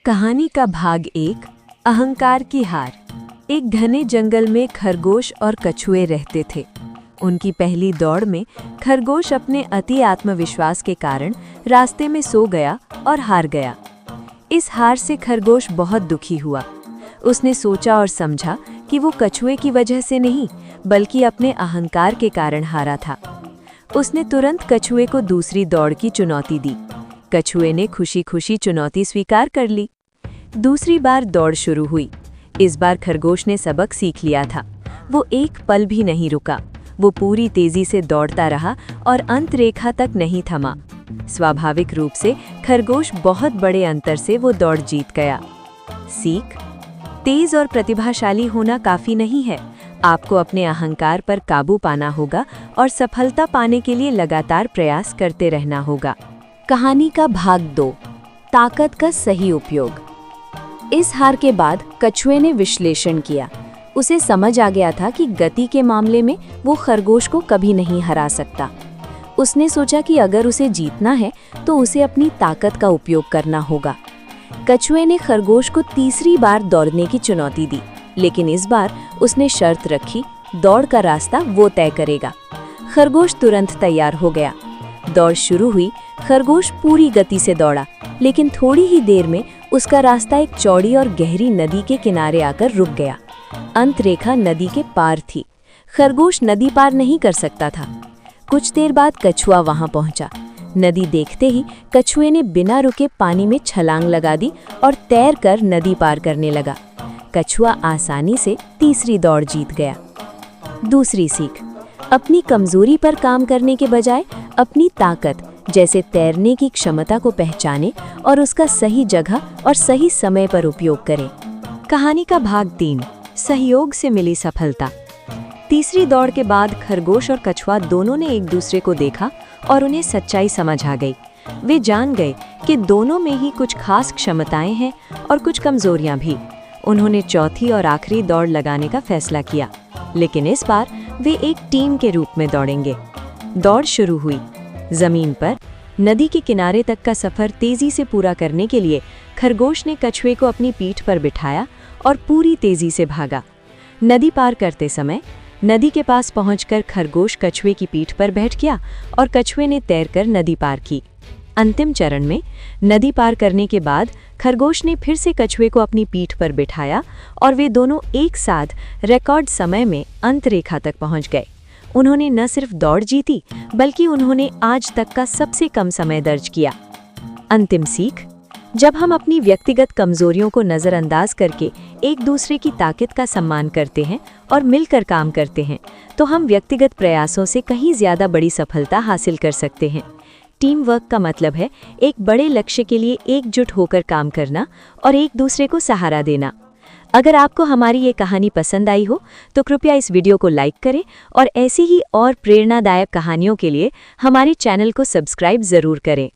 कहानी का भाग 1 अहंकार की हार। एक घने जंगल में खरगोश और कछुए रहते थे। उनकी पहली दौड़ में खरगोश अपने अति आत्मविश्वास के कारण रास्ते में सो गया और हार गया। इस हार से खरगोश बहुत दुखी हुआ। उसने सोचा और समझा कि वो कछुए की वजह से नहीं बल्कि अपने अहंकार के कारण हारा था। उसने तुरंत कछुए को दूसरी दौड़ की चुनौती दी। कछुए ने खुशी खुशी चुनौती स्वीकार कर ली। दूसरी बार दौड़ शुरू हुई। इस बार खरगोश ने सबक सीख लिया था। वो एक पल भी नहीं रुका। वो पूरी तेजी से दौड़ता रहा और अंत रेखा तक नहीं थमा। स्वाभाविक रूप से खरगोश बहुत बड़े अंतर से वो दौड़ जीत गया। सीख: तेज और प्रतिभाशाली होना काफी नहीं है। आपको अपने अहंकार पर काबू पाना होगा और सफलता पाने के लिए लगातार प्रयास करते रहना होगा। कहानी का भाग 2 ताकत का सही उपयोग। इस हार के बाद कछुए ने विश्लेषण किया। उसे समझ आ गया था कि गति के मामले में वो खरगोश को कभी नहीं हरा सकता। उसने सोचा कि अगर उसे जीतना है तो उसे अपनी ताकत का उपयोग करना होगा। कछुए ने खरगोश को तीसरी बार दौड़ने की चुनौती दी, लेकिन इस बार उसने शर्त रखी, दौड़ का रास्ता वो तय करेगा। खरगोश तुरंत तैयार हो गया। दौड़ शुरू हुई। खरगोश पूरी गति से दौड़ा, लेकिन थोड़ी ही देर में उसका रास्ता एक चौड़ी और गहरी नदी के किनारे आकर रुक गया। अंत रेखा नदी के पार थी। खरगोश नदी पार नहीं कर सकता था। कुछ देर बाद कछुआ वहां पहुंचा। नदी देखते ही कछुए ने बिना रुके पानी में छलांग लगा दी और तैरकर नदी पार करने लगा। कछुआ आसानी से तीसरी दौड़ जीत गया। दूसरी सीख: अपनी कमजोरी पर काम करने के बजाय अपनी ताकत जैसे तैरने की क्षमता को पहचानें और उसका सही जगह और सही समय पर उपयोग करें। कहानी का भाग 3 सहयोग से मिली सफलता। तीसरी दौड़ के बाद खरगोश और कछुआ दोनों ने एक दूसरे को देखा और उन्हें सच्चाई समझ आ गई। वे जान गए कि दोनों में ही कुछ खास क्षमताएं हैं और कुछ कमजोरियां भी। उन्होंने चौथी और आखिरी दौड़ लगाने का फैसला किया, लेकिन इस बार वे एक टीम के रूप में दौड़ेंगे। दौड़ शुरू हुई। जमीन पर नदी के किनारे तक का सफर तेजी से पूरा करने के लिए खरगोश ने कछुए को अपनी पीठ पर बिठाया और पूरी तेजी से भागा। नदी पार करते समय नदी के पास पहुंचकर खरगोश कछुए की पीठ पर बैठ गया और कछुए ने तैरकर नदी पार की। अंतिम चरण में नदी पार करने के बाद खरगोश ने फिर से कछुए को अपनी पीठ पर बिठाया और वे दोनों एक साथ रिकॉर्ड समय में अंत रेखा तक पहुंच गए। उन्होंने न सिर्फ दौड़ जीती बल्कि उन्होंने आज तक का सबसे कम समय दर्ज किया। अंतिम सीख: जब हम अपनी व्यक्तिगत कमजोरियों को नज़रअंदाज करके एक दूसरे की ताकत का सम्मान करते हैं और मिलकर काम करते हैं तो हम व्यक्तिगत प्रयासों से कहीं ज्यादा बड़ी सफलता हासिल कर सकते हैं। टीम वर्क का मतलब है एक बड़े लक्ष्य के लिए एकजुट होकर काम करना और एक दूसरे को सहारा देना। अगर आपको हमारी ये कहानी पसंद आई हो तो कृपया इस वीडियो को लाइक करें और ऐसी ही और प्रेरणादायक कहानियों के लिए हमारे चैनल को सब्सक्राइब जरूर करें।